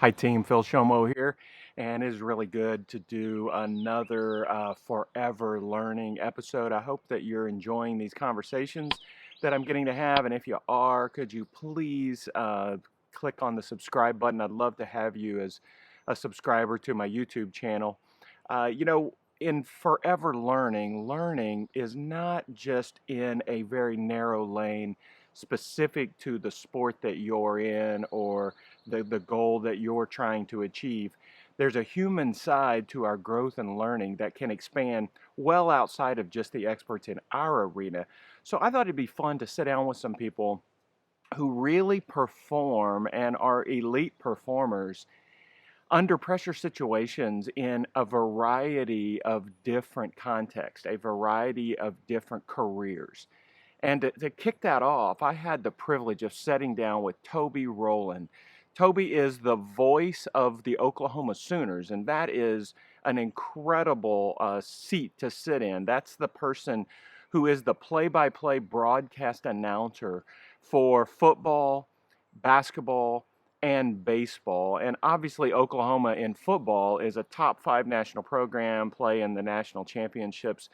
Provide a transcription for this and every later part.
Hi, team. Phil Shomo here, and it is really good to do another Forever Learning episode. I hope that you're enjoying these conversations that I'm getting to have, and if you are, could you please click on the subscribe button? I'd love to have you as a subscriber to my YouTube channel. In Forever Learning, learning is not just in a very narrow lane specific to the sport that you're in or the goal that you're trying to achieve. There's a human side to our growth and learning that can expand well outside of just the experts in our arena. So I thought it'd be fun to sit down with some people who really perform and are elite performers under pressure situations in a variety of different contexts, a variety of different careers. And to kick that off, I had the privilege of sitting down with Toby Rowland. Toby is the voice of the Oklahoma Sooners, and that is an incredible seat to sit in. That's the person who is the play-by-play broadcast announcer for football, basketball, and baseball. And obviously, Oklahoma in football is a top 5 national program, play in the national championships.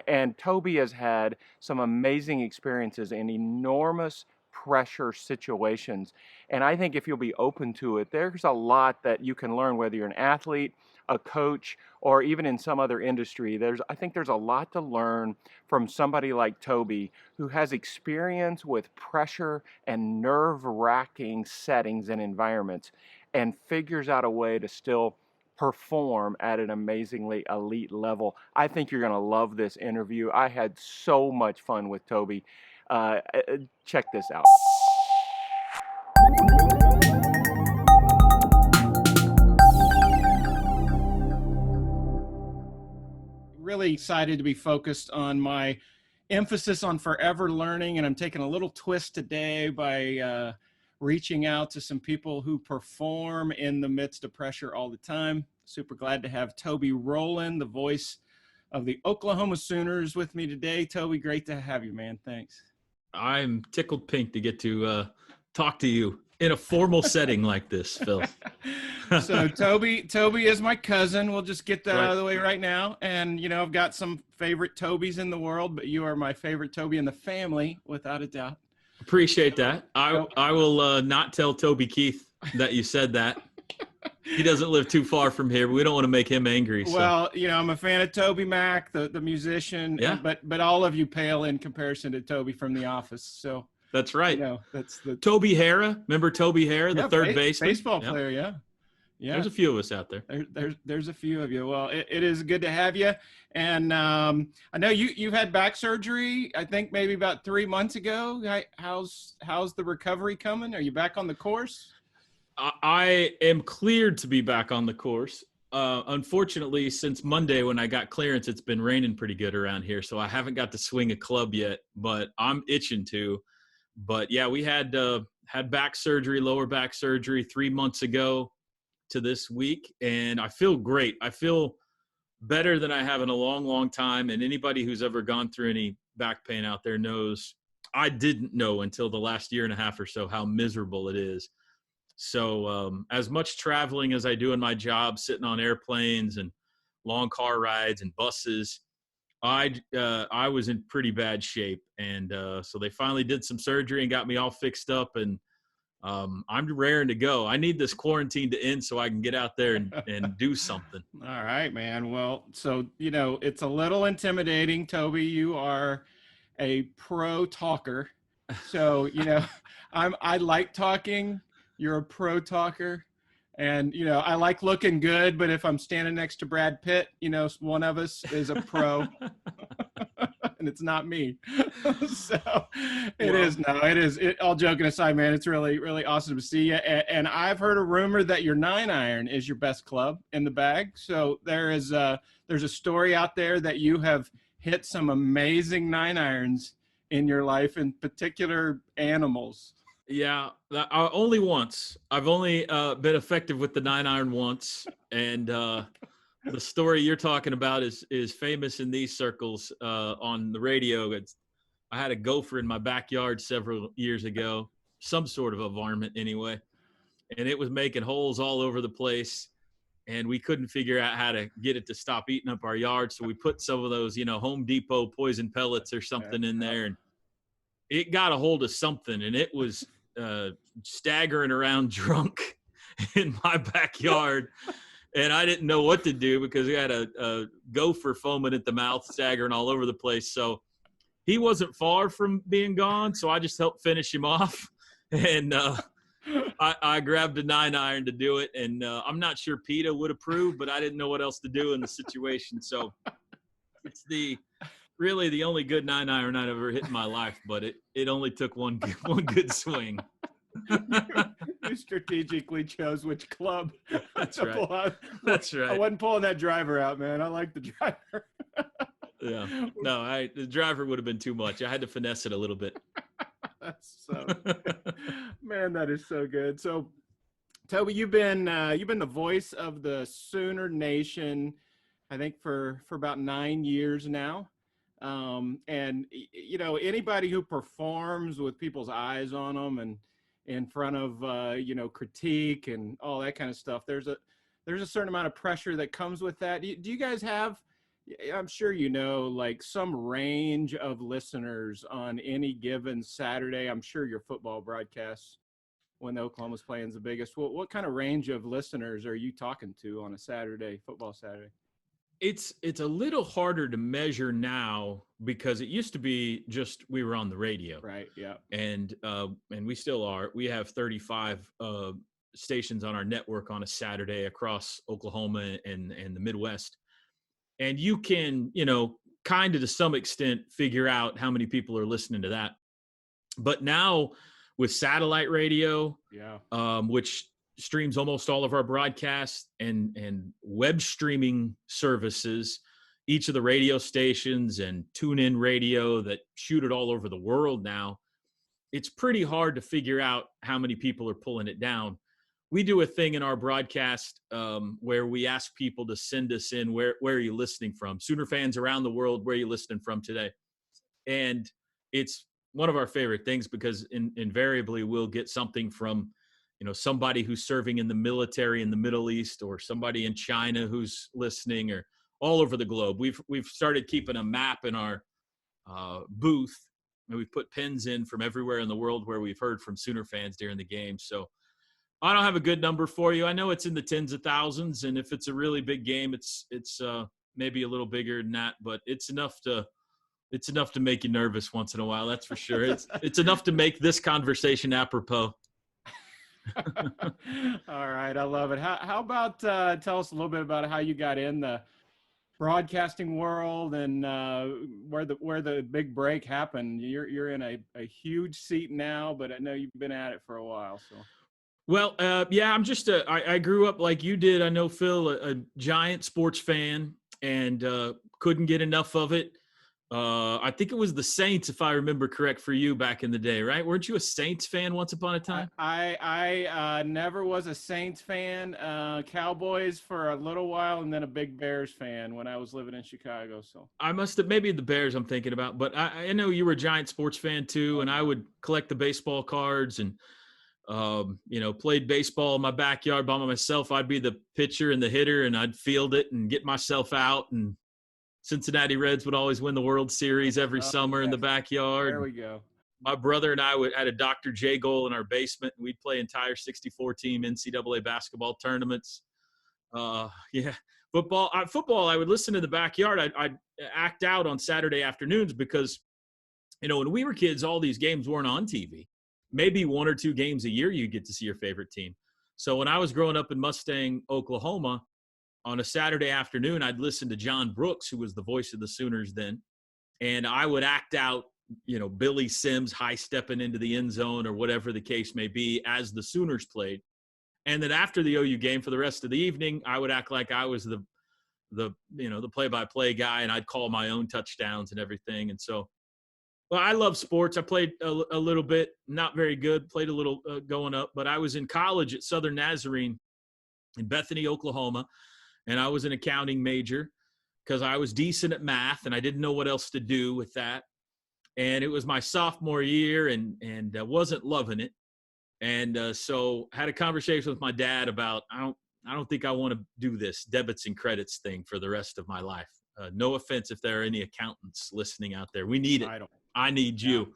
And Toby has had some amazing experiences in enormous pressure situations. And I think if you'll be open to it, there's a lot that you can learn, whether you're an athlete, a coach, or even in some other industry. I think there's a lot to learn from somebody like Toby, who has experience with pressure and nerve-wracking settings and environments and figures out a way to still perform at an amazingly elite level. I think you're going to love this interview. I had so much fun with Toby. Check this out. Really excited to be focused on my emphasis on forever learning, and I'm taking a little twist today by reaching out to some people who perform in the midst of pressure all the time. Super glad to have Toby Rowland, the voice of the Oklahoma Sooners, with me today. Toby, great to have you, man. Thanks. I'm tickled pink to get to talk to you in a formal setting like this, Phil. So Toby is my cousin. We'll just get that out of the way right now. And, I've got some favorite Tobys in the world, but you are my favorite Toby in the family, without a doubt. Appreciate that. I will not tell Toby Keith that you said that. He doesn't live too far from here. We don't want to make him angry. So. Well, I'm a fan of Toby Mac, the musician, yeah. But all of you pale in comparison to Toby from The Office. So that's right. That's the Toby Hara. Remember Toby Hara, the third baseman? Baseball player, yeah. Yeah. There's a few of us out there. There's a few of you. Well, it is good to have you. And I know you've had back surgery, I think maybe about 3 months ago. How's the recovery coming? Are you back on the course? I am cleared to be back on the course. Unfortunately, since Monday when I got clearance, it's been raining pretty good around here, so I haven't got to swing a club yet, but I'm itching to. But yeah, we had back surgery, lower back surgery 3 months ago to this week, and I feel great. I feel better than I have in a long, long time, and anybody who's ever gone through any back pain out there knows I didn't know until the last year and a half or so how miserable it is. So as much traveling as I do in my job, sitting on airplanes and long car rides and buses, I was in pretty bad shape. And so they finally did some surgery and got me all fixed up. And I'm raring to go. I need this quarantine to end so I can get out there and do something. All right, man. Well, so, it's a little intimidating, Toby. You are a pro talker. So, I like talking. You're a pro talker, and, I like looking good, but if I'm standing next to Brad Pitt, one of us is a pro and it's not me. So it is. All joking aside, man, it's really, really awesome to see you. And I've heard a rumor that your 9-iron is your best club in the bag. So there's a story out there that you have hit some amazing 9-irons in your life, in particular animals. Yeah, only once. I've only been effective with the 9-iron once, and the story you're talking about is famous in these circles on the radio. I had a gopher in my backyard several years ago, some sort of a varmint anyway, and it was making holes all over the place. And we couldn't figure out how to get it to stop eating up our yard. So we put some of those, Home Depot poison pellets or something in there, and it got a hold of something, and it was staggering around drunk in my backyard. And I didn't know what to do because we had a gopher foaming at the mouth, staggering all over the place. So he wasn't far from being gone, so I just helped finish him off. And I grabbed a 9-iron to do it, and I'm not sure PETA would approve, but I didn't know what else to do in the situation. So it's really the only good 9-iron I've ever hit in my life, but it only took one good swing. You strategically chose which club. That's right. That's right. I wasn't pulling that driver out, man. I like the driver. Yeah. No, the driver would have been too much. I had to finesse it a little bit. That's so man, that is so good. So Toby, you've been the voice of the Sooner Nation, I think for about 9 years now. And anybody who performs with people's eyes on them and in front of critique and all that kind of stuff, there's a certain amount of pressure that comes with that. Do you guys have, I'm sure like some range of listeners on any given Saturday? I'm sure your football broadcasts when the Oklahoma's playing is the biggest. What kind of range of listeners are you talking to on a Saturday, football Saturday? It's a little harder to measure now because it used to be just we were on the radio. Right, yeah. And we still are. We have 35 stations on our network on a Saturday across Oklahoma and the Midwest. And you can, kind of to some extent figure out how many people are listening to that. But now with satellite radio, which streams almost all of our broadcasts, and web streaming services, each of the radio stations and TuneIn Radio that shoot it all over the world now, it's pretty hard to figure out how many people are pulling it down. We do a thing in our broadcast where we ask people to send us in where are you listening from? Sooner fans around the world, where are you listening from today? And it's one of our favorite things because invariably we'll get something from somebody who's serving in the military in the Middle East, or somebody in China who's listening, or all over the globe. We've started keeping a map in our booth, and we've put pins in from everywhere in the world where we've heard from Sooner fans during the game. So I don't have a good number for you. I know it's in the tens of thousands, and if it's a really big game, it's maybe a little bigger than that, but it's enough to make you nervous once in a while. That's for sure. It's enough to make this conversation apropos. All right, I love it. How about tell us a little bit about how you got in the broadcasting world and where the big break happened. You're in a huge seat now, but I know you've been at it for a while. So. Well, I'm just I grew up like you did. I know Phil, a giant sports fan, and couldn't get enough of it. I think it was the Saints, if I remember correct, for you back in the day, right? Weren't you a Saints fan once upon a time? I never was a Saints fan. Cowboys for a little while, and then a big Bears fan when I was living in Chicago. So I must have, maybe the Bears I'm thinking about, but I know you were a giant sports fan too, and I would collect the baseball cards and played baseball in my backyard by myself. I'd be the pitcher and the hitter, and I'd field it and get myself out, and Cincinnati Reds would always win the World Series every summer in the backyard. There we go. My brother and I had a Dr. J goal in our basement, and we'd play entire 64-team NCAA basketball tournaments. Football, I would listen in the backyard. I'd act out on Saturday afternoons because, when we were kids, all these games weren't on TV. Maybe 1 or 2 games a year you get to see your favorite team. So when I was growing up in Mustang, Oklahoma, on a Saturday afternoon, I'd listen to John Brooks, who was the voice of the Sooners then, and I would act out, Billy Sims high-stepping into the end zone or whatever the case may be as the Sooners played. And then after the OU game for the rest of the evening, I would act like I was the play-by-play guy, and I'd call my own touchdowns and everything. And so, well, I love sports. I played a little bit, not very good, played a little going up, but I was in college at Southern Nazarene in Bethany, Oklahoma, and I was an accounting major because I was decent at math and I didn't know what else to do with that. And it was my sophomore year, and I wasn't loving it. And so had a conversation with my dad about, I don't think I want to do this debits and credits thing for the rest of my life. No offense if there are any accountants listening out there. We need it. I need you.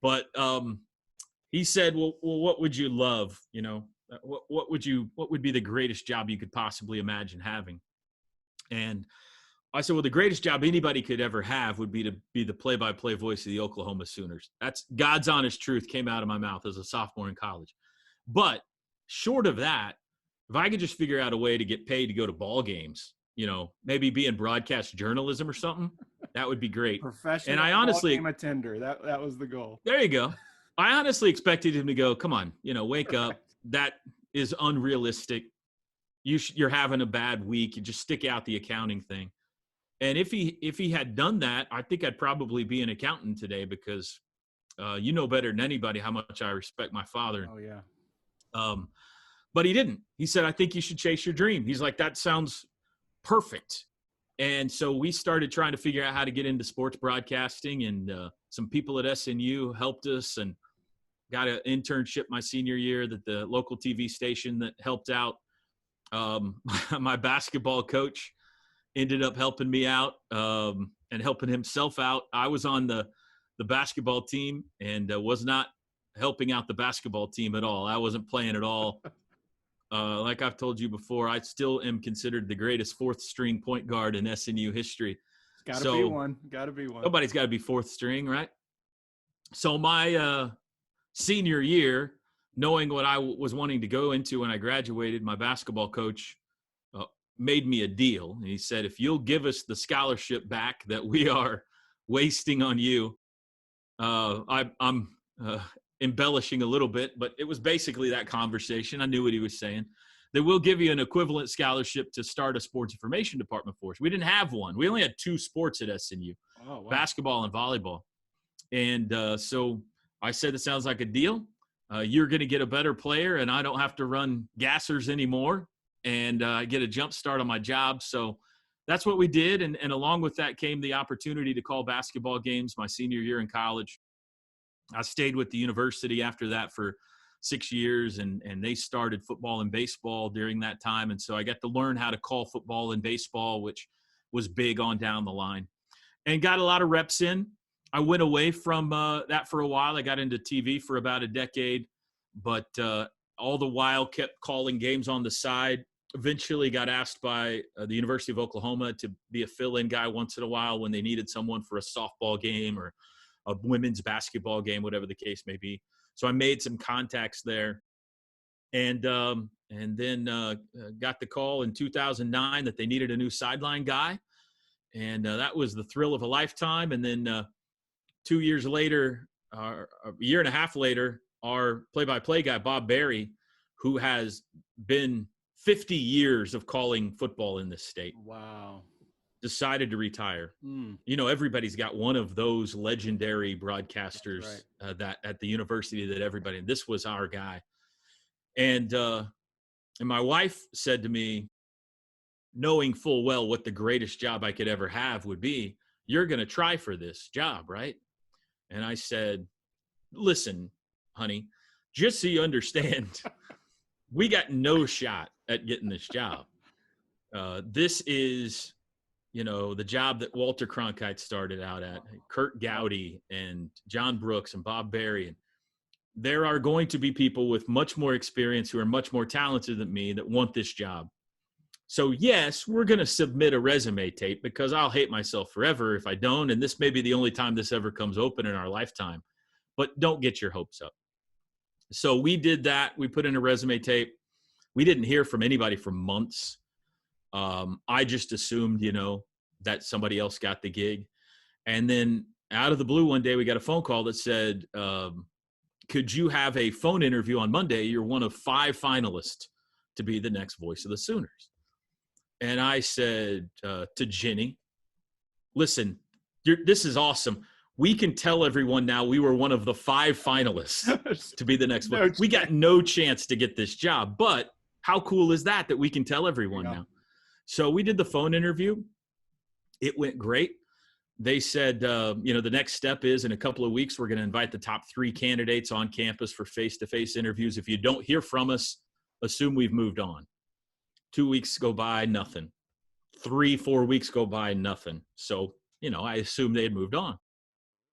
But he said, well, what would you love? You know, what would be the greatest job you could possibly imagine having? And I said, well, the greatest job anybody could ever have would be to be the play-by-play voice of the Oklahoma Sooners. That's God's honest truth, came out of my mouth as a sophomore in college. But short of that, if I could just figure out a way to get paid to go to ball games, you know, maybe be in broadcast journalism or something, that would be great. Professional and I honestly, ball game attender. That was the goal. There you go. I honestly expected him to go, come on, you know, wake up. That is unrealistic. You're having a bad week. You just stick out the accounting thing. And if he had done that, I think I'd probably be an accountant today because you know better than anybody how much I respect my father. Oh, yeah. But he didn't. He said, I think you should chase your dream. He's like, that sounds perfect. And so we started trying to figure out how to get into sports broadcasting, and some people at SNU helped us and got an internship my senior year that the local TV station that helped out. My basketball coach ended up helping me out and helping himself out. I was on the basketball team and was not helping out the basketball team at all. I wasn't playing at all. Like I've told you before, I still am considered the greatest fourth string point guard in SNU history. Got to be one. Nobody's got to be fourth string, right? So my senior year, knowing what I was wanting to go into when I graduated, my basketball coach made me a deal. And he said, if you'll give us the scholarship back that we are wasting on you, I'm embellishing a little bit, but it was basically that conversation. I knew what he was saying. That we'll give you an equivalent scholarship to start a sports information department for us. We didn't have one. We only had two sports at SNU, basketball and volleyball. And so I said, it sounds like a deal. You're going to get a better player, and I don't have to run gassers anymore. And I get a jump start on my job. So that's what we did. And along with that came the opportunity to call basketball games my senior year in college. I stayed with the university after that for 6 years, and they started football and baseball during that time. And so I got to learn how to call football and baseball, which was big on down the line, and got a lot of reps in. I went away from that for a while. I got into TV for about a decade, but all the while kept calling games on the side. Eventually got asked by the University of Oklahoma to be a fill-in guy once in a while when they needed someone for a softball game or a women's basketball game, whatever the case may be. So I made some contacts there, and then got the call in 2009 that they needed a new sideline guy, and that was the thrill of a lifetime. And then 2 years later, a year and a half later, our play-by-play guy, Bob Berry, who has been 50 years of calling football in this state. Wow. Decided to retire. You know, everybody's got one of those legendary broadcasters that at the university that everybody, and this was our guy. And my wife said to me, knowing full well what the greatest job I could ever have would be, you're going to try for this job, right? And I said, listen, honey, just so you understand, we got no shot at getting this job. This is, you know, the job that Walter Cronkite started out at, Kurt Gowdy and John Brooks and Bob Berry. And there are going to be people with much more experience who are much more talented than me that want this job. So yes, we're going to submit a resume tape because I'll hate myself forever if I don't. And this may be the only time this ever comes open in our lifetime, but don't get your hopes up. So we did that. We put in a resume tape. We didn't hear from anybody for months. I just assumed, you know, that somebody else got the gig. And then out of the blue one day, we got a phone call that said, could you have a phone interview on Monday? You're one of 5 finalists to be the next voice of the Sooners. And I said to Jenny, listen, this is awesome. We can tell everyone now we were one of the 5 finalists to be the next one. We got no chance to get this job, but how cool is that we can tell everyone now? So we did the phone interview. It went great. they said, the next step is in a couple of weeks, we're going to invite the top 3 candidates on campus for face-to-face interviews. If you don't hear from us, assume we've moved on. 2 weeks go by, nothing. 3-4 weeks go by, nothing. So, I assumed they had moved on.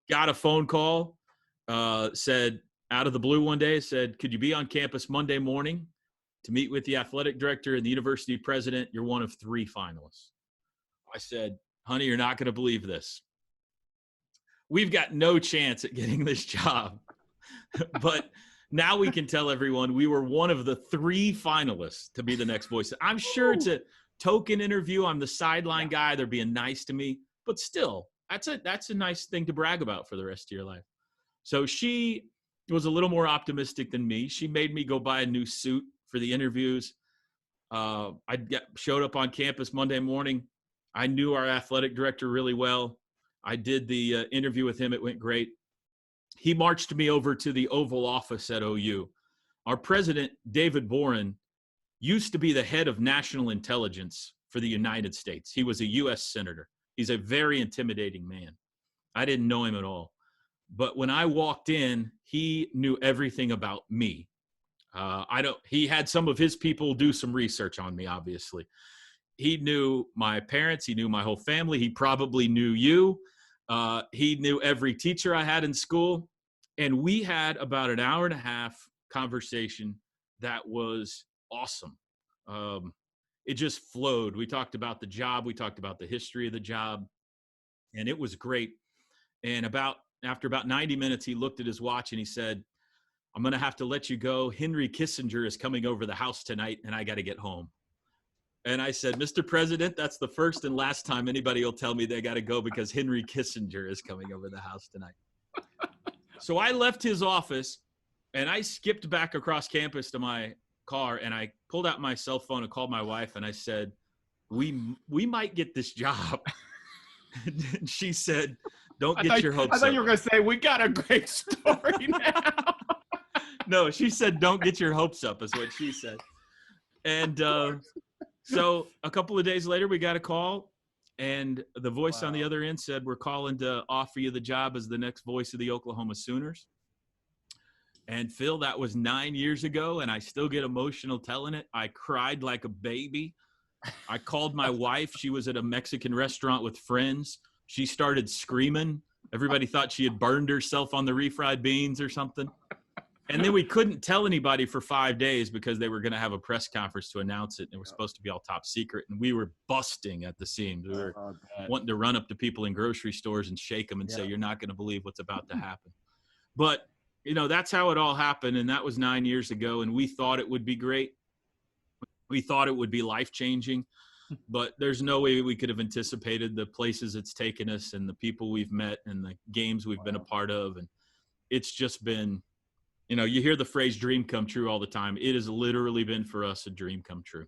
Got a phone call, said out of the blue one day, said, could you be on campus Monday morning to meet with the athletic director and the university president? You're one of 3 finalists. I said, honey, you're not going to believe this. We've got no chance at getting this job. But now we can tell everyone we were one of the 3 finalists to be the next voice. I'm sure it's a token interview. I'm the sideline guy. They're being nice to me. But still, that's a nice thing to brag about for the rest of your life. So she was a little more optimistic than me. She made me go buy a new suit for the interviews. Showed up on campus Monday morning. I knew our athletic director really well. I did the interview with him. It went great. He marched me over to the Oval Office at OU. Our president, David Boren, used to be the head of national intelligence for the United States. He was a U.S. senator. He's a very intimidating man. I didn't know him at all. But when I walked in, he knew everything about me. He had some of his people do some research on me, obviously. He knew my parents. He knew my whole family. He probably knew you. He knew every teacher I had in school. And we had about an hour and a half conversation that was awesome. It just flowed. We talked about the job. We talked about the history of the job. And it was great. And after about 90 minutes, he looked at his watch and he said, I'm going to have to let you go. Henry Kissinger is coming over the house tonight, and I got to get home. And I said, Mr. President, that's the first and last time anybody will tell me they got to go because Henry Kissinger is coming over the house tonight. So I left his office, and I skipped back across campus to my car, and I pulled out my cell phone and called my wife, and I said, we might get this job. And she said, don't get your hopes up. I thought you were going to say, we got a great story now. No, she said, don't get your hopes up is what she said. And so a couple of days later, we got a call, and the voice on the other end said, we're calling to offer you the job as the next voice of the Oklahoma Sooners. And Phil, that was 9 years ago, and I still get emotional telling it. I cried like a baby. I called my wife. She was at a Mexican restaurant with friends. She started screaming. Everybody thought she had burned herself on the refried beans or something. And then we couldn't tell anybody for 5 days because they were going to have a press conference to announce it. And it was supposed to be all top secret. And we were busting at the seams. We were wanting to run up to people in grocery stores and shake them and say, you're not going to believe what's about to happen. But, that's how it all happened. And that was 9 years ago. And we thought it would be great. We thought it would be life-changing. But there's no way we could have anticipated the places it's taken us and the people we've met and the games we've been a part of. And it's just been – you hear the phrase dream come true all the time. It has literally been for us a dream come true.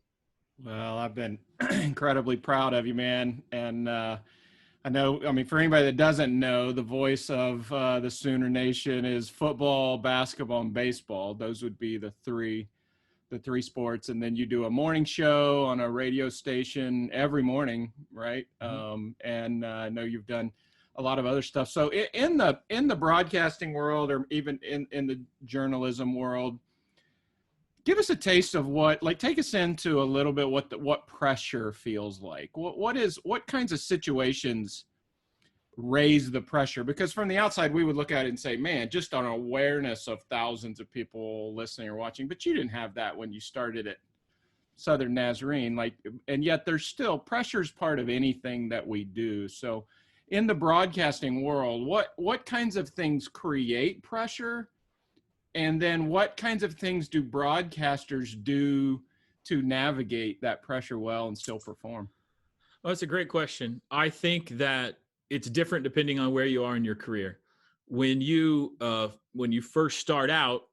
Well, I've been incredibly proud of you, man. And I know, for anybody that doesn't know, the voice of the Sooner Nation is football, basketball, and baseball. Those would be the three sports. And then you do a morning show on a radio station every morning, right? Mm-hmm. And I know you've done a lot of other stuff. So in the broadcasting world, or even in the journalism world, give us a taste of take us into a little bit what pressure feels like. What kinds of situations raise the pressure? Because from the outside, we would look at it and say, man, just an awareness of thousands of people listening or watching. But you didn't have that when you started at Southern Nazarene, and yet there's still pressure's part of anything that we do. So in the broadcasting world, what kinds of things create pressure? And then what kinds of things do broadcasters do to navigate that pressure well and still perform? Well, that's a great question. I think that it's different depending on where you are in your career. When you first start out,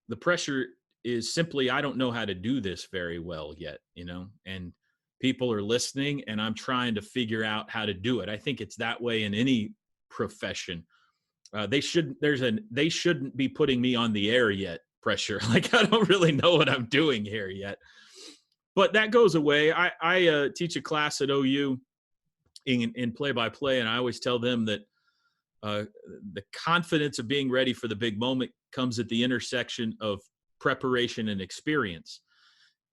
the pressure is simply, I don't know how to do this very well yet, and people are listening and I'm trying to figure out how to do it. I think it's that way in any profession. They shouldn't be putting me on the air yet pressure. I don't really know what I'm doing here yet, but that goes away. I teach a class at OU in play-by-play, and I always tell them that the confidence of being ready for the big moment comes at the intersection of preparation and experience.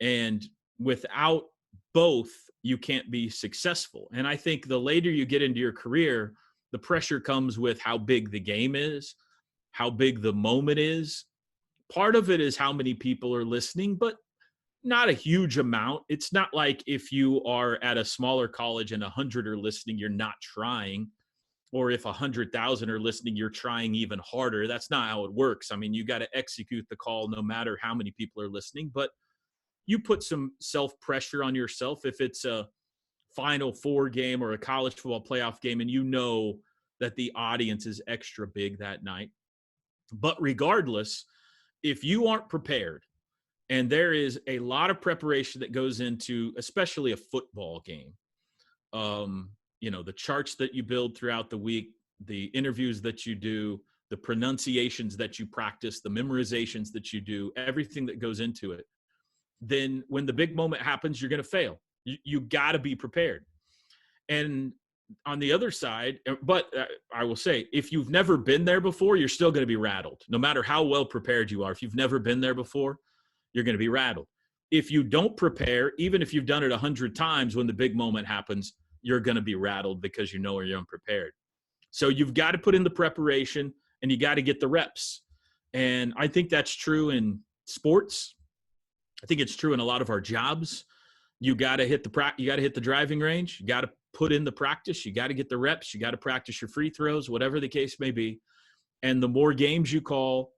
And without both, you can't be successful. And I think the later you get into your career, the pressure comes with how big the game is, how big the moment is. Part of it is how many people are listening, but not a huge amount. It's not like if you are at a smaller college and 100 are listening, you're not trying. Or if 100,000 are listening, you're trying even harder. That's not how it works. I mean, you got to execute the call no matter how many people are listening, but you put some self-pressure on yourself if it's a Final Four game or a college football playoff game, and you know that the audience is extra big that night. But regardless, if you aren't prepared, and there is a lot of preparation that goes into, especially a football game, the charts that you build throughout the week, the interviews that you do, the pronunciations that you practice, the memorizations that you do, everything that goes into it, then when the big moment happens, you're going to fail. You got to be prepared. And on the other side, but I will say, if you've never been there before, you're still going to be rattled. No matter how well prepared you are, if you've never been there before, you're going to be rattled. If you don't prepare, even if you've done it 100 times, when the big moment happens, you're going to be rattled because you know you're unprepared. So you've got to put in the preparation, and you got to get the reps. And I think that's true in sports. I think it's true in a lot of our jobs. You got to hit the driving range. You got to put in the practice. You got to get the reps. You got to practice your free throws, whatever the case may be. And the more games you call,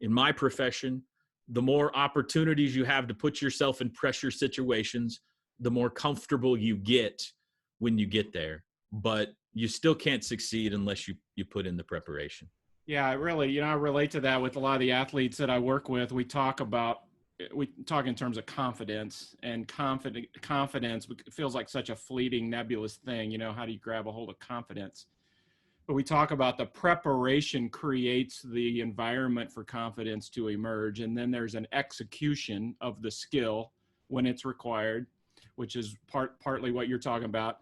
in my profession, the more opportunities you have to put yourself in pressure situations, the more comfortable you get when you get there. But you still can't succeed unless you put in the preparation. Yeah, I relate to that with a lot of the athletes that I work with. We talk in terms of confidence, and confidence feels like such a fleeting, nebulous thing. How do you grab a hold of confidence? But we talk about the preparation creates the environment for confidence to emerge. And then there's an execution of the skill when it's required, which is partly what you're talking about.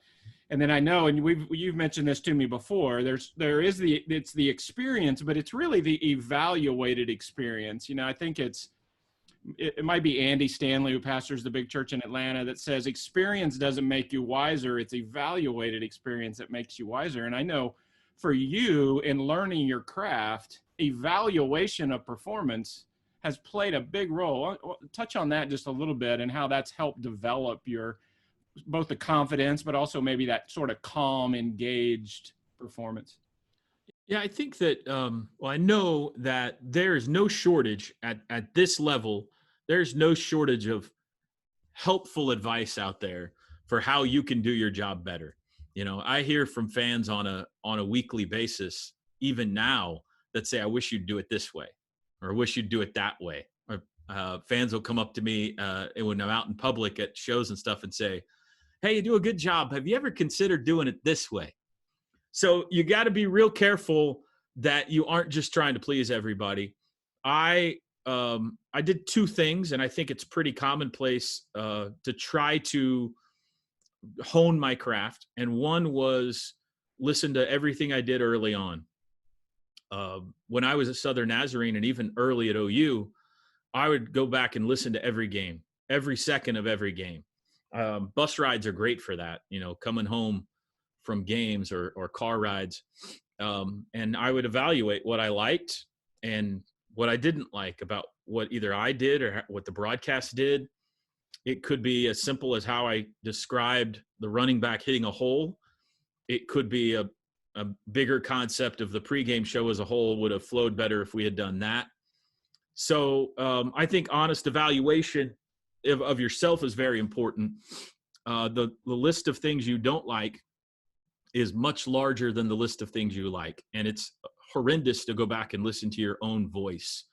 And then I know, and you've mentioned this to me before, it's the experience, but it's really the evaluated experience. I think it might be Andy Stanley, who pastors the big church in Atlanta, that says experience doesn't make you wiser. It's evaluated experience that makes you wiser. And I know for you, in learning your craft, evaluation of performance has played a big role. Touch on that just a little bit, and how that's helped develop both the confidence, but also maybe that sort of calm, engaged performance. Yeah, I think that, I know that there is no shortage at this level. There's no shortage of helpful advice out there for how you can do your job better. I hear from fans on a weekly basis, even now, that say, I wish you'd do it this way, or I wish you'd do it that way. Or fans will come up to me when I'm out in public at shows and stuff and say, hey, you do a good job. Have you ever considered doing it this way? So you got to be real careful that you aren't just trying to please everybody. I did two things, and I think it's pretty commonplace to try to hone my craft. And one was listen to everything I did early on. When I was at Southern Nazarene and even early at OU, I would go back and listen to every game, every second of every game. Bus rides are great for that, coming home from games or car rides. And I would evaluate what I liked and what I didn't like about what either I did or what the broadcast did. It could be as simple as how I described the running back hitting a hole. It could be a bigger concept of the pregame show as a whole would have flowed better if we had done that. So I think honest evaluation of yourself is very important. The list of things you don't like is much larger than the list of things you like. And it's horrendous to go back and listen to your own voice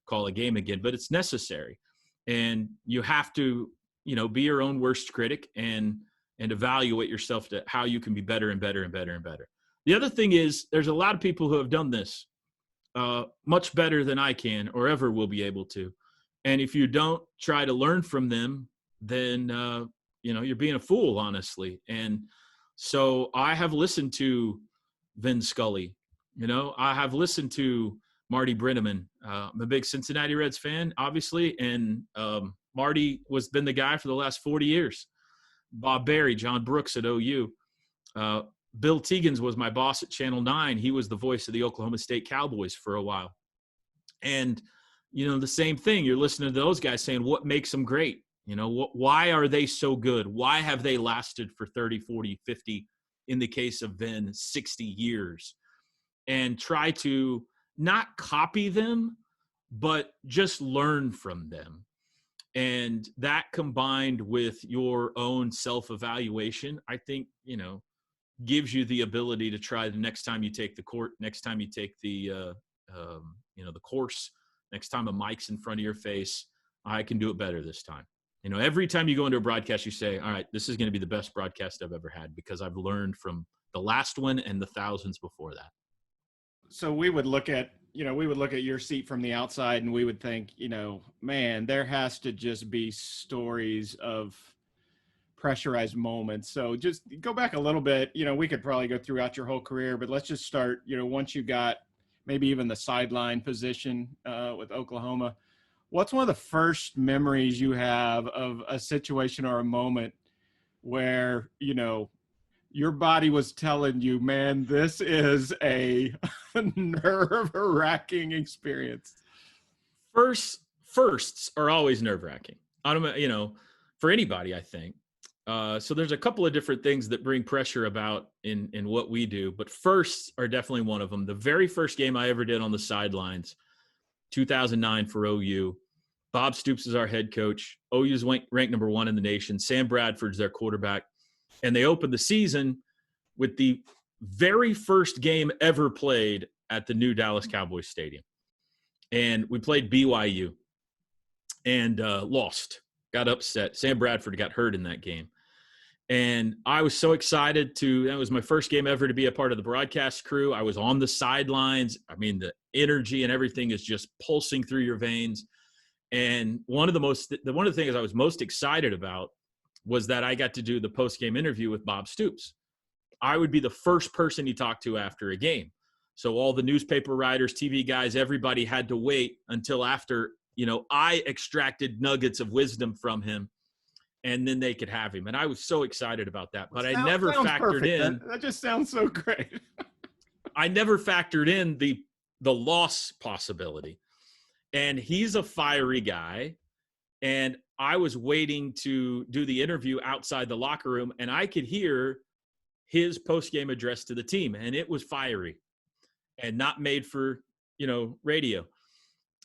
call a game again, but it's necessary. And you have to, be your own worst critic and evaluate yourself to how you can be better and better and better and better. The other thing is there's a lot of people who have done this much better than I can or ever will be able to. And if you don't try to learn from them, then, you're being a fool, honestly. And So I have listened to Vin Scully. I have listened to Marty Brennaman. I'm a big Cincinnati Reds fan, obviously, and Marty was been the guy for the last 40 years. Bob Berry, John Brooks at OU. Bill Tegans was my boss at Channel 9. He was the voice of the Oklahoma State Cowboys for a while. And, the same thing. You're listening to those guys saying, what makes them great? Why are they so good? Why have they lasted for 30, 40, 50, in the case of Vin, 60 years? And try to not copy them, but just learn from them. And that combined with your own self-evaluation, I think, gives you the ability to try the next time you take the court, next time you take the course, next time a mic's in front of your face, I can do it better this time. Every time you go into a broadcast, you say, all right, this is going to be the best broadcast I've ever had because I've learned from the last one and the thousands before that. So we would look at your seat from the outside and we would think, man, there has to just be stories of pressurized moments. So just go back a little bit, we could probably go throughout your whole career, but let's just start, once you got maybe even the sideline position with Oklahoma, what's one of the first memories you have of a situation or a moment where, your body was telling you, man, this is a nerve-wracking experience? Firsts are always nerve-wracking. For anybody, I think. So there's a couple of different things that bring pressure about in what we do, but firsts are definitely one of them. The very first game I ever did on the sidelines, 2009 for OU. Bob Stoops is our head coach. OU's ranked number 1 in the nation. Sam Bradford's their quarterback. And they opened the season with the very first game ever played at the new Dallas Cowboys Stadium. And we played BYU and lost, got upset. Sam Bradford got hurt in that game. And I was so excited that was my first game ever to be a part of the broadcast crew. I was on the sidelines. I mean, the energy and everything is just pulsing through your veins. And one of the things I was most excited about was that I got to do the post-game interview with Bob Stoops. I would be the first person he talked to after a game. So all the newspaper writers, TV guys, everybody had to wait until after, I extracted nuggets of wisdom from him, and then they could have him. And I was so excited about that. But I never factored in. That just sounds so great. I never factored in the loss possibility. And he's a fiery guy. And I was waiting to do the interview outside the locker room, and I could hear his post-game address to the team, and it was fiery and not made for, radio.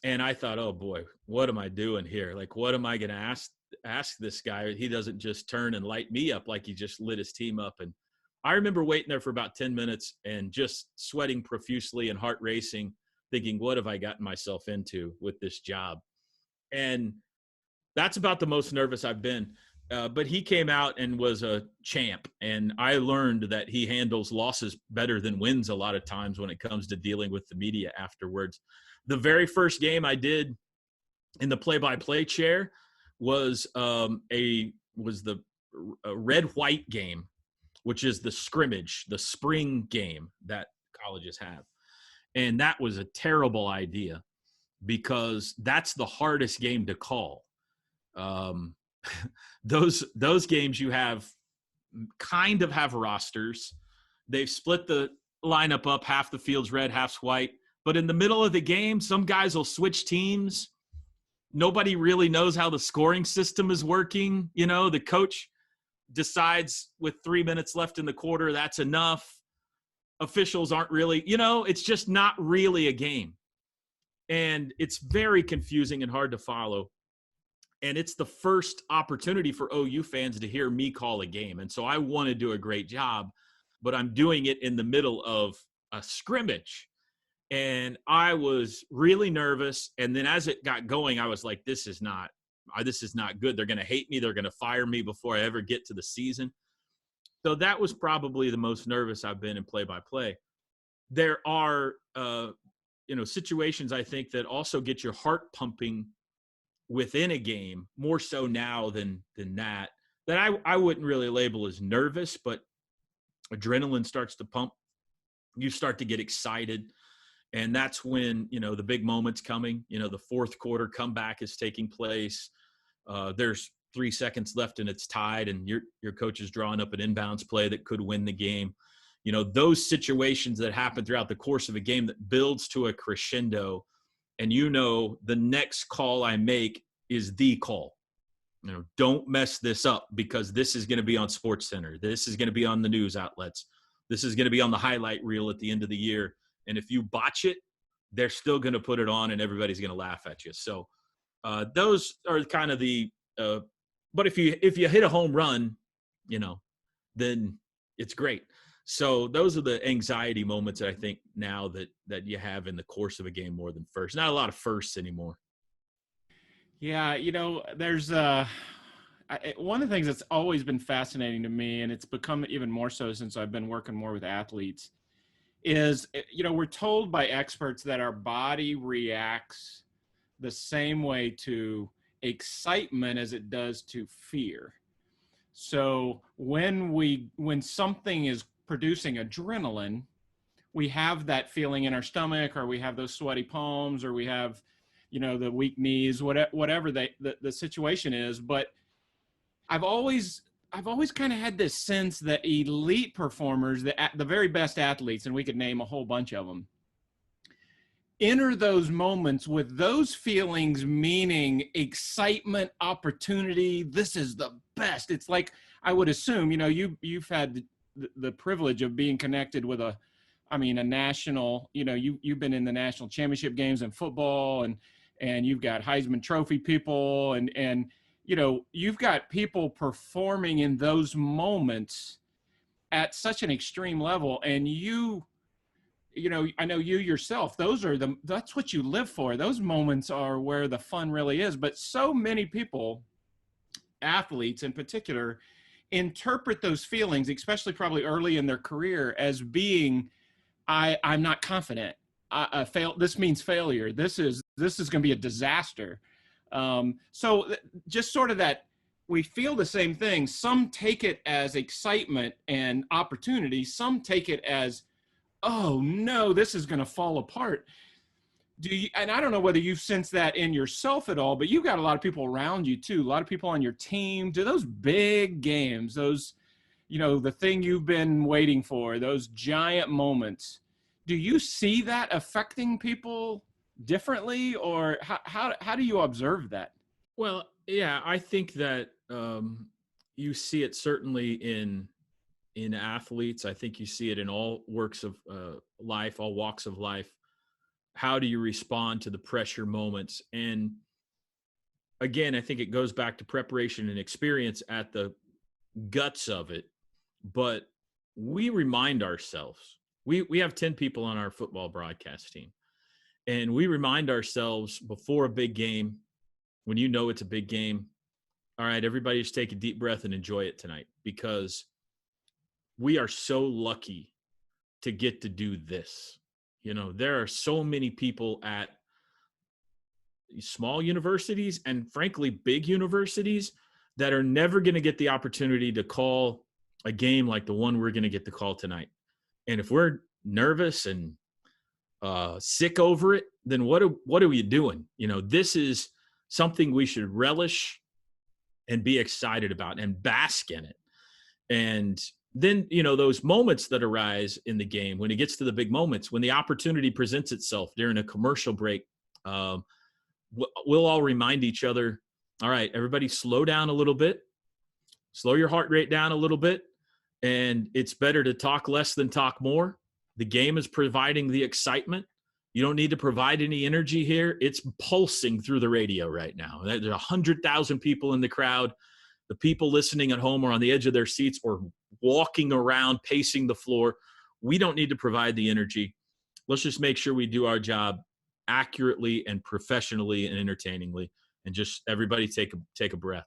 And I thought, oh boy, what am I doing here? Like, what am I going to ask this guy? He doesn't just turn and light me up like he just lit his team up. And I remember waiting there for about 10 minutes and just sweating profusely and heart racing, thinking, what have I gotten myself into with this job? And that's about the most nervous I've been. But he came out and was a champ. And I learned that he handles losses better than wins a lot of times when it comes to dealing with the media afterwards. The very first game I did in the play-by-play chair was the red-white game, which is the scrimmage, the spring game that colleges have. And that was a terrible idea because that's the hardest game to call. Those games you have kind of have rosters. They've split the lineup up. Half the field's red, half's white. But in the middle of the game, some guys will switch teams. Nobody really knows how the scoring system is working. The coach decides with 3 minutes left in the quarter, that's enough. Officials aren't really, it's just not really a game. And it's very confusing and hard to follow. And it's the first opportunity for OU fans to hear me call a game. And so I want to do a great job, but I'm doing it in the middle of a scrimmage. And I was really nervous. And then as it got going, I was like, this is not good. They're going to hate me. They're going to fire me before I ever get to the season. So that was probably the most nervous I've been in play-by-play. There are, situations I think that also get your heart pumping within a game more so now than that I wouldn't really label as nervous, but adrenaline starts to pump. You start to get excited. And that's when, the big moment's coming. The fourth quarter comeback is taking place. There's 3 seconds left and it's tied, and your coach is drawing up an inbounds play that could win the game. Those situations that happen throughout the course of a game that builds to a crescendo, and the next call I make is the call. Don't mess this up, because this is going to be on SportsCenter. This is going to be on the news outlets. This is going to be on the highlight reel at the end of the year. And if you botch it, they're still going to put it on and everybody's going to laugh at you. So those are kind of but if you hit a home run, then it's great. So those are the anxiety moments that I think now that you have in the course of a game more than first. Not a lot of firsts anymore. Yeah, there's one of the things that's always been fascinating to me, and it's become even more so since I've been working more with athletes, is, we're told by experts that our body reacts the same way to excitement as it does to fear. So when something is producing adrenaline, we have that feeling in our stomach, or we have those sweaty palms, or we have the weak knees, whatever the situation is. But I've always kind of had this sense that elite performers, the very best athletes, and we could name a whole bunch of them, enter those moments with those feelings, meaning excitement, opportunity. This is the best. It's like, I would assume, you've had the privilege of being connected with a national, you've been in the national championship games in football, and you've got Heisman Trophy people, and you've got people performing in those moments at such an extreme level. And I know you yourself, that's what you live for. Those moments are where the fun really is. But so many people, athletes in particular, interpret those feelings, especially probably early in their career, as being, I'm not confident. This means failure. This is going to be a disaster. So just sort of that, we feel the same thing. Some take it as excitement and opportunity. Some take it as, oh no, this is going to fall apart. And I don't know whether you've sensed that in yourself at all, but you've got a lot of people around you too, a lot of people on your team. Do those big games, those, the thing you've been waiting for, those giant moments, do you see that affecting people differently, or how do you observe that? Well, yeah, I think that you see it certainly in athletes. I think you see it in all works of life, all walks of life. How do you respond to the pressure moments? And again, I think it goes back to preparation and experience at the guts of it. But we remind ourselves, we have 10 people on our football broadcast team, and we remind ourselves before a big game, when it's a big game, all right, everybody just take a deep breath and enjoy it tonight, because we are so lucky to get to do this. There are so many people at small universities and frankly big universities that are never going to get the opportunity to call a game like the one we're going to get to call tonight. And if we're nervous and sick over it, then what are we doing? This is something we should relish and be excited about and bask in it. And then, those moments that arise in the game, when it gets to the big moments, when the opportunity presents itself during a commercial break, we'll all remind each other, all right, everybody slow down a little bit, slow your heart rate down a little bit. And it's better to talk less than talk more. The game is providing the excitement. You don't need to provide any energy here. It's pulsing through the radio right now. There's 100,000 people in the crowd. The people listening at home are on the edge of their seats or walking around, pacing the floor. We don't need to provide the energy. Let's just make sure we do our job accurately and professionally and entertainingly, and just everybody take a breath.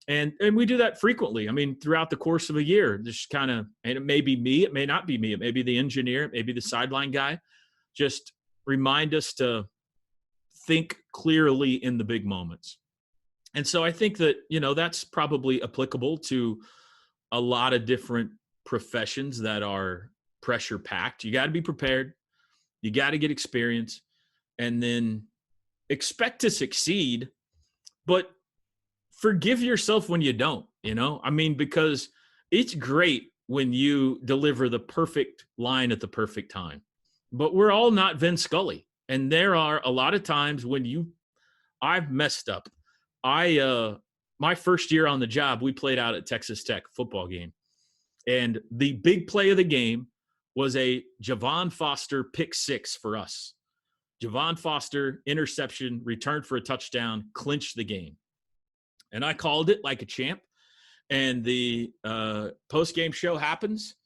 And we do that frequently. Throughout the course of a year, just kind of, and it may be me, it may not be me, it may be the engineer, it may be the sideline guy. Just remind us to think clearly in the big moments. And so I think that, that's probably applicable to a lot of different professions that are pressure packed. You got to be prepared. You got to get experience, and then expect to succeed, but forgive yourself when you don't, I mean, because it's great when you deliver the perfect line at the perfect time, but we're all not Vince Scully. And there are a lot of times when I've messed up. My first year on the job, we played out at Texas Tech football game. And the big play of the game was a Javon Foster pick six for us. Javon Foster, interception, returned for a touchdown, clinched the game. And I called it like a champ. And the post-game show happens,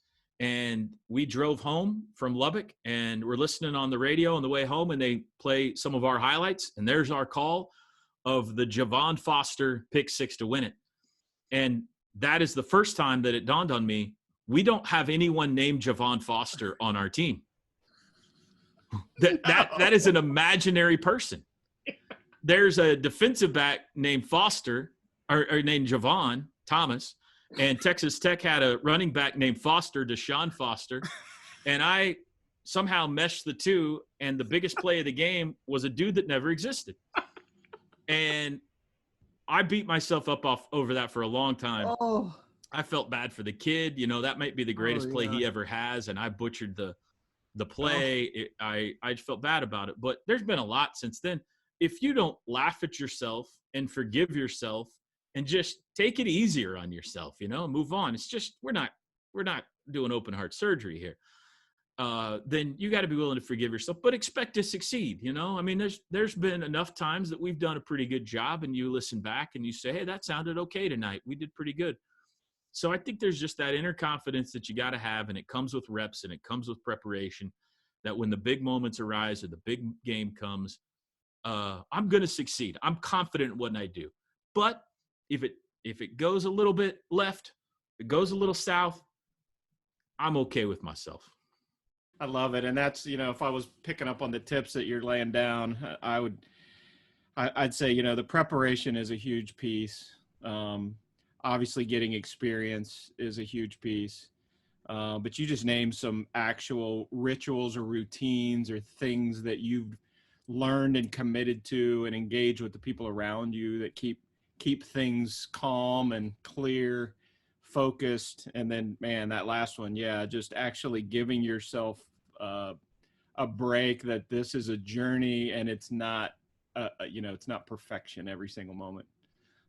and we drove home from Lubbock, and we're listening on the radio on the way home, and they play some of our highlights, and there's our call of the Javon Foster pick six to win it. And that is the first time that it dawned on me, we don't have anyone named Javon Foster on our team. That is an imaginary person. There's a defensive back named Foster, or named Javon Thomas, and Texas Tech had a running back named Foster, Deshaun Foster, and I somehow meshed the two, and the biggest play of the game was a dude that never existed. And I beat myself up over that for a long time. Oh. I felt bad for the kid. That might be the greatest play he ever has, and I butchered the play. I felt bad about it. But there's been a lot since then. If you don't laugh at yourself and forgive yourself and just take it easier on yourself, move on. It's just we're not doing open heart surgery here. Then you got to be willing to forgive yourself, but expect to succeed. I mean, there's been enough times that we've done a pretty good job, and you listen back and you say, hey, that sounded okay tonight. We did pretty good. So I think there's just that inner confidence that you got to have, and it comes with reps and it comes with preparation, that when the big moments arise or the big game comes, I'm going to succeed. I'm confident in what I do. But if it goes a little bit left, it goes a little south, I'm okay with myself. I love it. And that's, if I was picking up on the tips that you're laying down, I'd say, the preparation is a huge piece. Obviously getting experience is a huge piece. But you just named some actual rituals or routines or things that you've learned and committed to and engage with the people around you that keep things calm and clear, focused. And then, man, that last one, just actually giving yourself a break, that this is a journey and it's not, it's not perfection every single moment.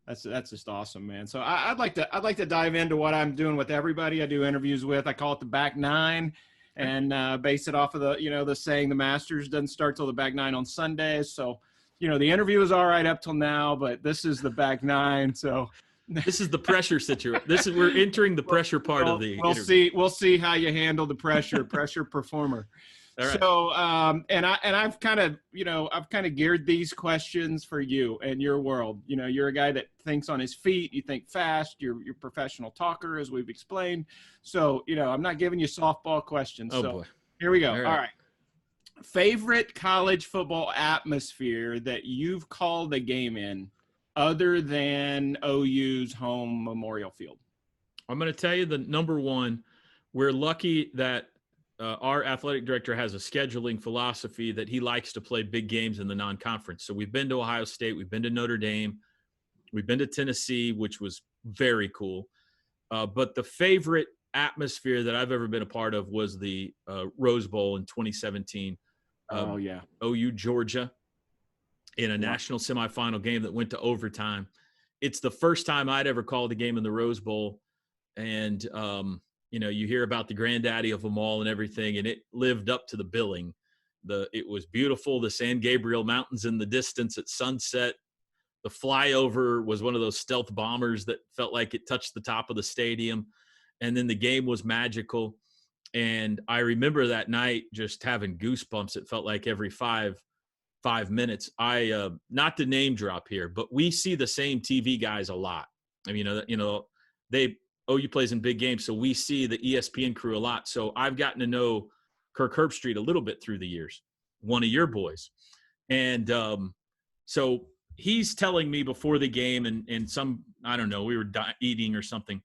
That's just awesome, man. So I'd like to dive into what I'm doing with everybody I do interviews with. I call it the back nine, and base it off of the saying, the Masters doesn't start till the back nine on Sundays. So, the interview is all right up till now, but this is the back nine. So this is the pressure situation. We're entering the pressure part of the interview. We'll see how you handle the pressure performer. All right. So, I've kind of geared these questions for you and your world. You're a guy that thinks on his feet. You think fast. You're a professional talker, as we've explained. So, I'm not giving you softball questions. Oh, so boy. Here we go. All right. Favorite college football atmosphere that you've called a game in, other than OU's home Memorial Field? I'm going to tell you the number one. We're lucky that our athletic director has a scheduling philosophy that he likes to play big games in the non-conference. So we've been to Ohio State, we've been to Notre Dame, we've been to Tennessee, which was very cool. But the favorite atmosphere that I've ever been a part of was the Rose Bowl in 2017. OU Georgia, in a national semifinal game that went to overtime. It's the first time I'd ever called a game in the Rose Bowl. And, you hear about the granddaddy of them all and everything, and it lived up to the billing. It was beautiful. The San Gabriel Mountains in the distance at sunset. The flyover was one of those stealth bombers that felt like it touched the top of the stadium. And then the game was magical. And I remember that night just having goosebumps. It felt like every five minutes. Not to name drop here, but we see the same TV guys a lot. I mean, OU plays in big games, so we see the ESPN crew a lot. So I've gotten to know Kirk Herbstreit a little bit through the years, one of your boys. And so he's telling me before the game, and some, I don't know, we were eating or something.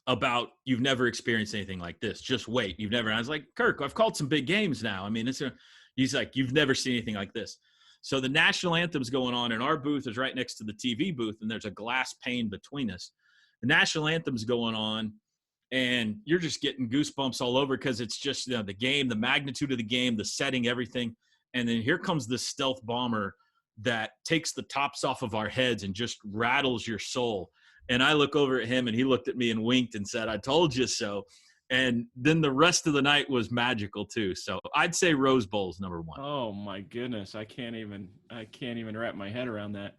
about you've never experienced anything like this. Just wait. You've never. And I was like, Kirk, I've called some big games now. I mean, he's like, you've never seen anything like this. So the national anthem's going on, and our booth is right next to the TV booth, and there's a glass pane between us. The national anthem's going on, and you're just getting goosebumps all over because it's just, you know, the game, the magnitude of the game, the setting, everything. And then here comes this stealth bomber that takes the tops off of our heads and just rattles your soul. And I look over at him, and he looked at me and winked and said, I told you so. And then the rest of the night was magical too. So I'd say Rose Bowl's number one. Oh my goodness. I can't even wrap my head around that.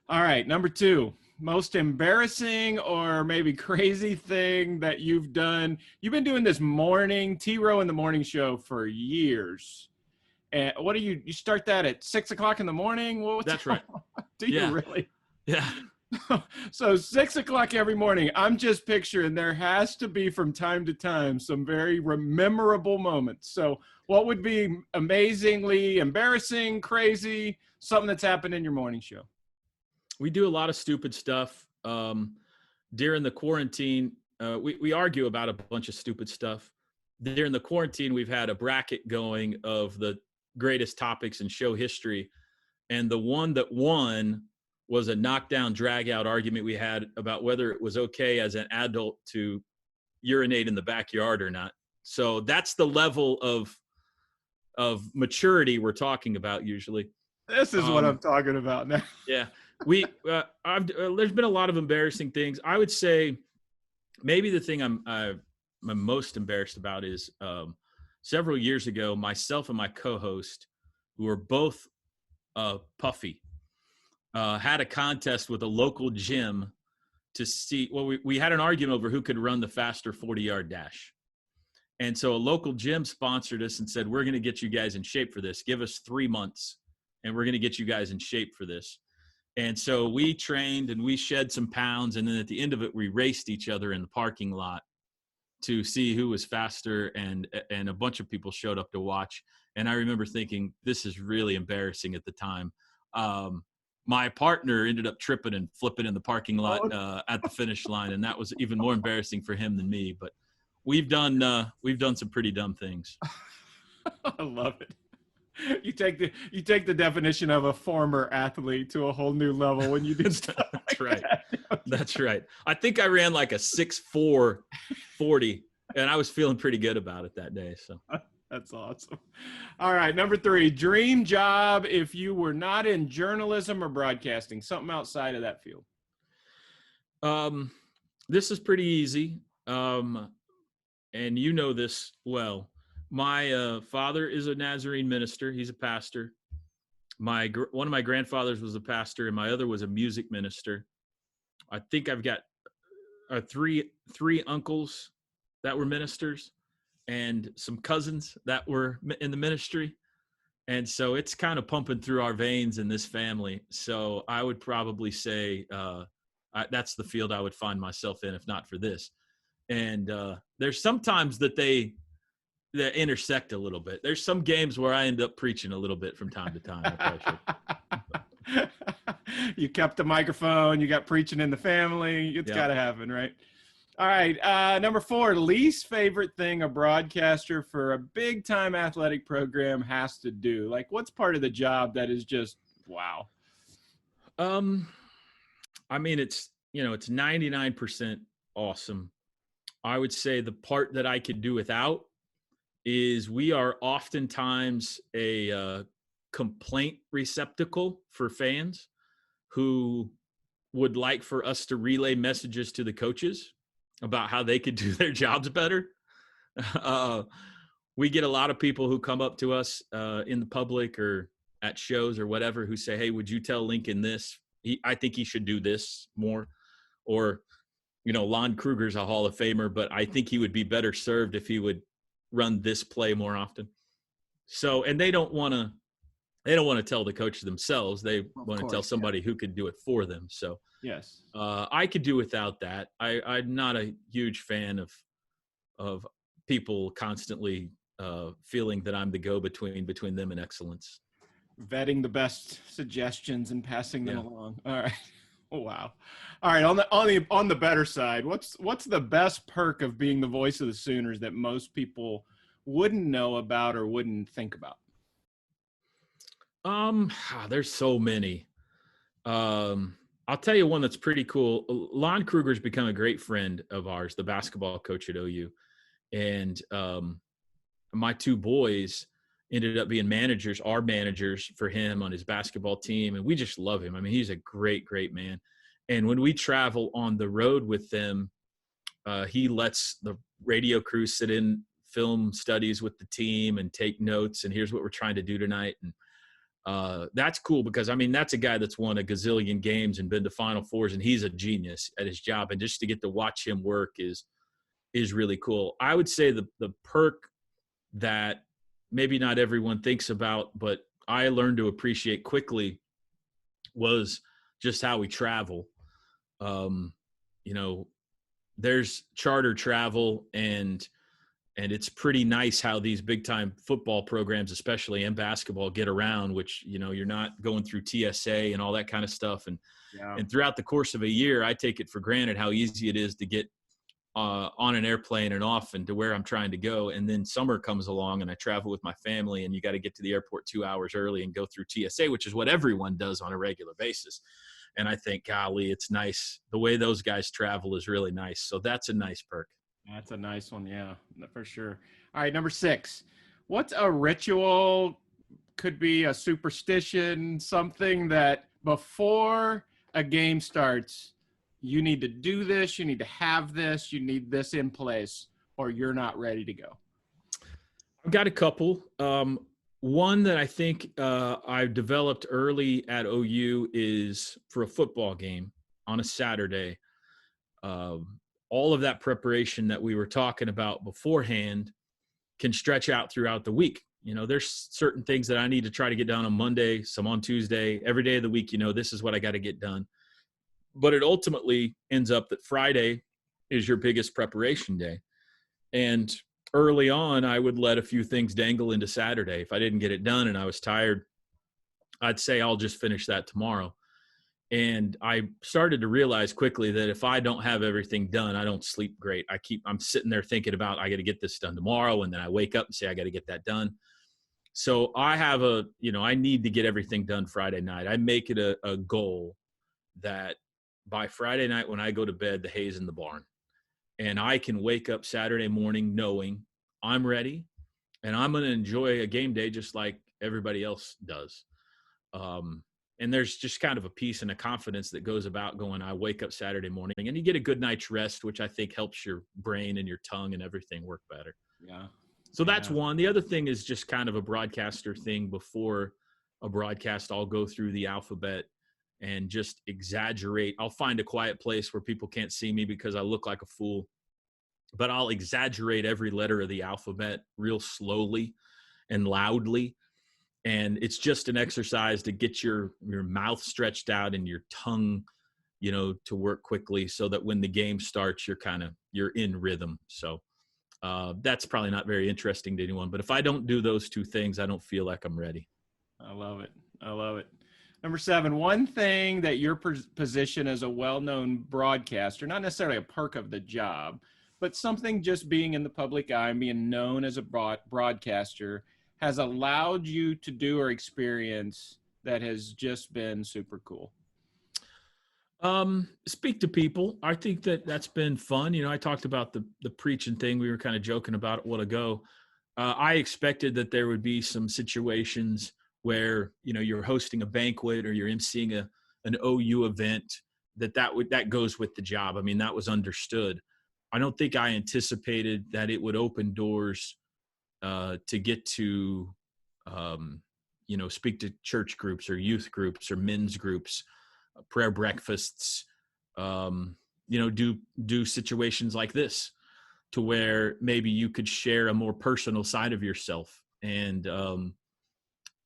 All right. Number two, most embarrassing or maybe crazy thing that you've done. You've been doing this morning T-Row in the morning show for years. And what do you start that at 6 o'clock in the morning? That's right. Do you really? Yeah. So 6 o'clock every morning. I'm just picturing there has to be from time to time some very memorable moments. So what would be amazingly embarrassing, crazy, something that's happened in your morning show? We do a lot of stupid stuff. During the quarantine, we argue about a bunch of stupid stuff. During the quarantine, we've had a bracket going of the greatest topics in show history. And the one that won was a knockdown, drag-out argument we had about whether it was okay as an adult to urinate in the backyard or not. So that's the level of maturity we're talking about usually. This is what I'm talking about now. Yeah. There's been a lot of embarrassing things. I would say maybe the thing I'm most embarrassed about is several years ago, myself and my co-host, who were both puffy, had a contest with a local gym to see, well, we had an argument over who could run the faster 40-yard dash. And so a local gym sponsored us and said, we're going to get you guys in shape for this. Give us 3 months, and we're going to get you guys in shape for this. And so we trained and we shed some pounds. And then at the end of it, we raced each other in the parking lot to see who was faster. And a bunch of people showed up to watch. And I remember thinking, this is really embarrassing at the time. My partner ended up tripping and flipping in the parking lot at the finish line. And that was even more embarrassing for him than me. But we've done some pretty dumb things. I love it. You take the definition of a former athlete to a whole new level when you do stuff. That's right. That's right. I think I ran like a 6'4", 40, and I was feeling pretty good about it that day. So that's awesome. All right, number 3, dream job if you were not in journalism or broadcasting, something outside of that field. This is pretty easy, and you know this well. My father is a Nazarene minister. He's a pastor. One of my grandfathers was a pastor, and my other was a music minister. I think I've got three uncles that were ministers and some cousins that were in the ministry. And so it's kind of pumping through our veins in this family. So I would probably say that's the field I would find myself in if not for this. And there's sometimes that they intersect a little bit. There's some games where I end up preaching a little bit from time to time. You kept the microphone, you got preaching in the family. It's got to happen, right? All right. Number 4, least favorite thing a broadcaster for a big time athletic program has to do. Like, what's part of the job that is just, wow. I mean, it's 99% awesome. I would say the part that I could do without is we are oftentimes a complaint receptacle for fans who would like for us to relay messages to the coaches about how they could do their jobs better. We get a lot of people who come up to us in the public or at shows or whatever who say, hey, would you tell Lincoln this? I think he should do this more. Or, Lon Kruger's a Hall of Famer, but I think he would be better served if he would run this play more often. So, and they don't want to tell the coaches themselves. They want to tell somebody who could do it for them. So yes, I could do without that. I'm not a huge fan of people constantly feeling that I'm the go-between between them and excellence. Vetting the best suggestions and passing them along. All right. Oh, wow. All right. On the better side, what's the best perk of being the voice of the Sooners that most people wouldn't know about or wouldn't think about? There's so many. I'll tell you one that's pretty cool. Lon Kruger's become a great friend of ours, the basketball coach at OU. And my two boys ended up being our managers for him on his basketball team. And we just love him. I mean, he's a great, great man. And when we travel on the road with them, he lets the radio crew sit in film studies with the team and take notes. And here's what we're trying to do tonight. And that's cool because, I mean, that's a guy that's won a gazillion games and been to Final Fours, and he's a genius at his job. And just to get to watch him work is really cool. I would say the perk that maybe not everyone thinks about, but I learned to appreciate quickly was just how we travel. You know, there's charter travel and it's pretty nice how these big time football programs, especially in basketball, get around, which, you know, you're not going through TSA and all that kind of stuff. And throughout the course of a year, I take it for granted how easy it is to get on an airplane and off and to where I'm trying to go. And then summer comes along and I travel with my family and you got to get to the airport 2 hours early and go through TSA, which is what everyone does on a regular basis. And I think, golly, it's nice. The way those guys travel is really nice. So that's a nice perk. That's a nice one. Yeah, for sure. All right. Number 6, what's a ritual? Could be a superstition, something that before a game starts, you need to do this, you need to have this, you need this in place, or you're not ready to go. I've got a couple. One that I think I've developed early at OU is for a football game on a Saturday. All of that preparation that we were talking about beforehand can stretch out throughout the week. You know, there's certain things that I need to try to get done on Monday, some on Tuesday, every day of the week. You know, this is what I got to get done. But it ultimately ends up that Friday is your biggest preparation day. And early on, I would let a few things dangle into Saturday. If I didn't get it done and I was tired, I'd say I'll just finish that tomorrow. And I started to realize quickly that if I don't have everything done, I don't sleep great. I'm sitting there thinking about, I got to get this done tomorrow. And then I wake up and say, I got to get that done. So I have I need to get everything done Friday night. I make it a goal that by Friday night when I go to bed, the hay's in the barn. And I can wake up Saturday morning knowing I'm ready and I'm going to enjoy a game day just like everybody else does. And there's just kind of a peace and a confidence that goes about going, I wake up Saturday morning and you get a good night's rest, which I think helps your brain and your tongue and everything work better. Yeah. So that's one. The other thing is just kind of a broadcaster thing. Before a broadcast, I'll go through the alphabet and just exaggerate. I'll find a quiet place where people can't see me because I look like a fool, but I'll exaggerate every letter of the alphabet real slowly and loudly. And it's just an exercise to get your mouth stretched out and your tongue, to work quickly so that when the game starts, you're in rhythm. So that's probably not very interesting to anyone, but if I don't do those two things, I don't feel like I'm ready. I love it. Number 7, one thing that your position as a well-known broadcaster, not necessarily a perk of the job, but something just being in the public eye and being known as a broadcaster has allowed you to do or experience that has just been super cool? Speak to people. I think that's been fun. I talked about the preaching thing. We were kind of joking about it a while ago. I expected that there would be some situations where, you're hosting a banquet or you're emceeing an OU event that goes with the job. I mean, that was understood. I don't think I anticipated that it would open doors to get to, speak to church groups or youth groups or men's groups, prayer breakfasts, do situations like this to where maybe you could share a more personal side of yourself. And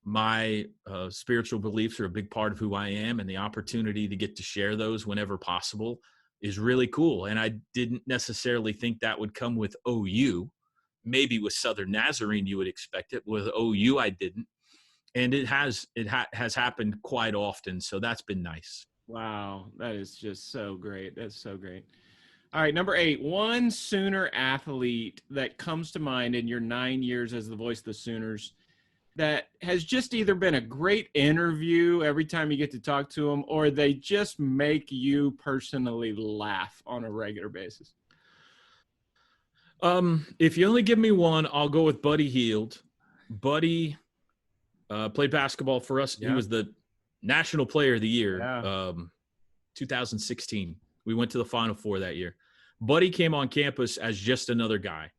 my spiritual beliefs are a big part of who I am, and the opportunity to get to share those whenever possible is really cool. And I didn't necessarily think that would come with OU. Maybe with Southern Nazarene, you would expect it. With OU, I didn't. And it has happened quite often. So that's been nice. Wow, that is just so great. That's so great. All right, number 8, one Sooner athlete that comes to mind in your 9 years as the voice of the Sooners that has just either been a great interview every time you get to talk to them, or they just make you personally laugh on a regular basis. If you only give me one, I'll go with Buddy Hield. Buddy played basketball for us. Yeah. He was the National Player of the Year, Yeah. 2016. We went to the Final Four that year. Buddy came on campus as just another guy.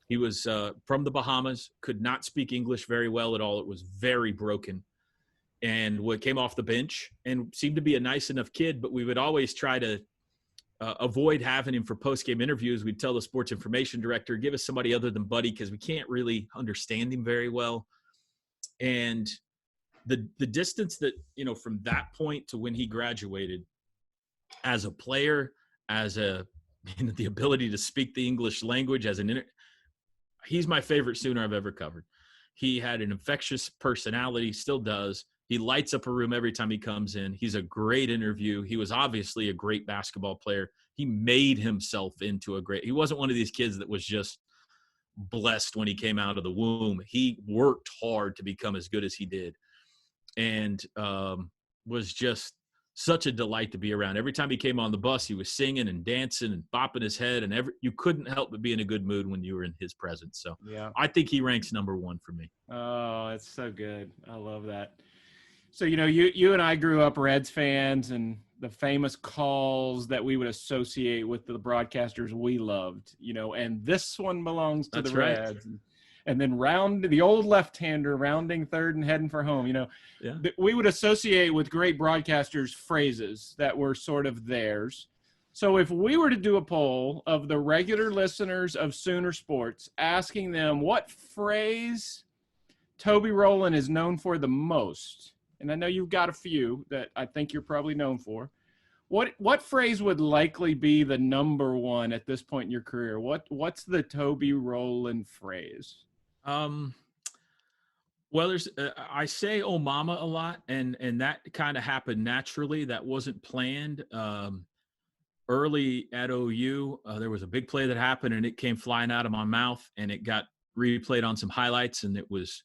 He was from the Bahamas, could not speak English very well at all. It was very broken. And what came off the bench and seemed to be a nice enough kid, but we would always try to avoid having him for post-game interviews. We'd tell the sports information director, give us somebody other than Buddy because we can't really understand him very well. And the distance that, from that point to when he graduated as a player, as the ability to speak the English language, he's my favorite Sooner I've ever covered. He had an infectious personality, still does. He lights up a room every time he comes in. He's a great interview. He was obviously a great basketball player. He made himself into he wasn't one of these kids that was just blessed when he came out of the womb. He worked hard to become as good as he did, and was just such a delight to be around. Every time he came on the bus, he was singing and dancing and bopping his head, and you couldn't help but be in a good mood when you were in his presence. So yeah, I think he ranks number 1 for me. Oh, it's so good. I love that. So, you and I grew up Reds fans, and the famous calls that we would associate with the broadcasters we loved, and this one belongs to That's the right. Reds. And then the old left-hander rounding third and heading for home, Yeah. We would associate with great broadcasters phrases that were sort of theirs. So if we were to do a poll of the regular listeners of Sooner Sports, asking them what phrase Toby Rowland is known for the most, and I know you've got a few that I think you're probably known for, what phrase would likely be the number 1 at this point in your career? What's the Toby Rowland phrase? Well, I say "oh mama" a lot, and that kind of happened naturally. That wasn't planned. Early at OU, there was a big play that happened, and it came flying out of my mouth, and it got replayed on some highlights, and it was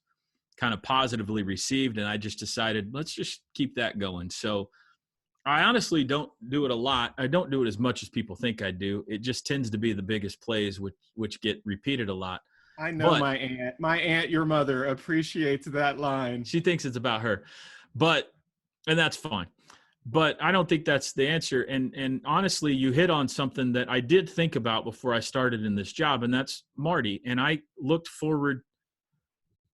kind of positively received, and I just decided, let's just keep that going. So I honestly don't do it a lot. I don't do it as much as people think I do. It just tends to be the biggest plays which get repeated a lot. I know But my aunt, your mother, appreciates that line. she thinks it's about her, and that's fine. But I don't think that's the answer. And honestly, you hit on something that I did think about before I started in this job, and that's Marty. And I looked forward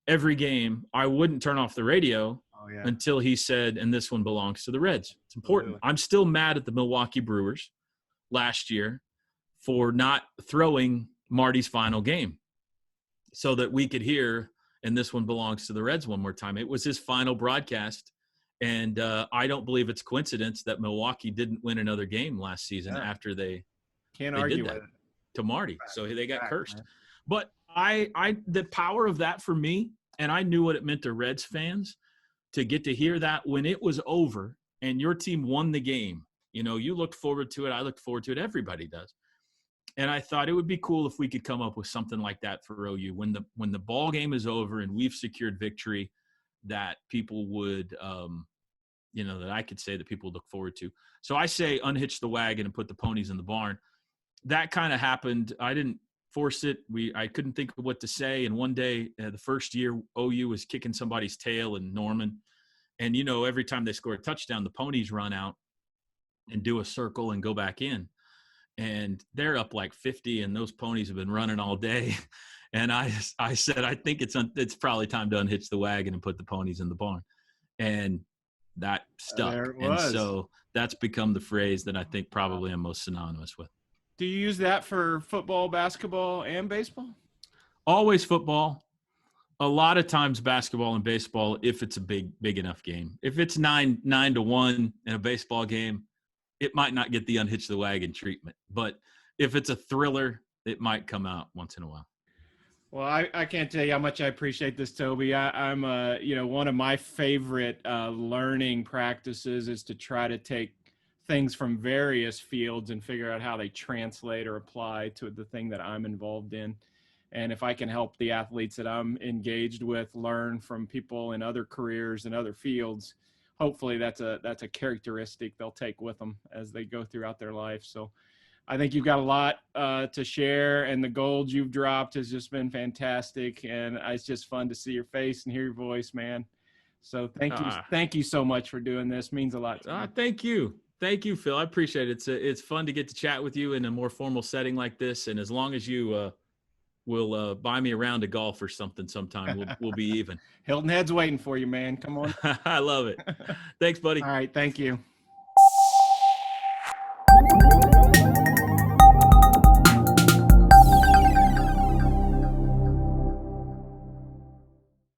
every game. I wouldn't turn off the radio until he said, and this one belongs to the Reds. It's important. I'm still mad at the Milwaukee Brewers last year for not throwing Marty's final game so that we could hear, and this one belongs to the Reds one more time. It was his final broadcast. And I don't believe it's coincidence that Milwaukee didn't win another game last season after they argue did that with it to Marty. So they got cursed. Man. But the power of that for me, and I knew what it meant to Reds fans to get to hear that when it was over and your team won the game. You looked forward to it. I looked forward to it. Everybody does. And I thought it would be cool if we could come up with something like that for OU when the ball game is over and we've secured victory, that people would, that I could say that people look forward to. So I say unhitch the wagon and put the ponies in the barn. That kind of happened. I didn't force it. I couldn't think of what to say. And one day, the first year, OU was kicking somebody's tail in Norman. And, every time they score a touchdown, the ponies run out and do a circle and go back in. And they're up like 50, and those ponies have been running all day. And I said, I think it's probably time to unhitch the wagon and put the ponies in the barn. And that stuck. And so that's become the phrase that I think probably I'm most synonymous with. Do you use that for football, basketball, and baseball? Always football. A lot of times basketball and baseball if it's a big enough game. If it's 9-1 in a baseball game, it might not get the unhitch the wagon treatment. But if it's a thriller, it might come out once in a while. Well, I can't tell you how much I appreciate this, Toby. I'm one of my favorite learning practices is to try to take things from various fields and figure out how they translate or apply to the thing that I'm involved in. And if I can help the athletes that I'm engaged with learn from people in other careers and other fields, hopefully that's a characteristic they'll take with them as they go throughout their life. So I think you've got a lot to share, and the gold you've dropped has just been fantastic. And it's just fun to see your face and hear your voice, man. So thank you so much for doing this. Means a lot to me. Thank you, Phil. I appreciate it. It's fun to get to chat with you in a more formal setting like this. And as long as you will buy me a round of golf or something sometime, we'll be even. Hilton Head's waiting for you, man. Come on. I love it. Thanks, buddy. All right. Thank you.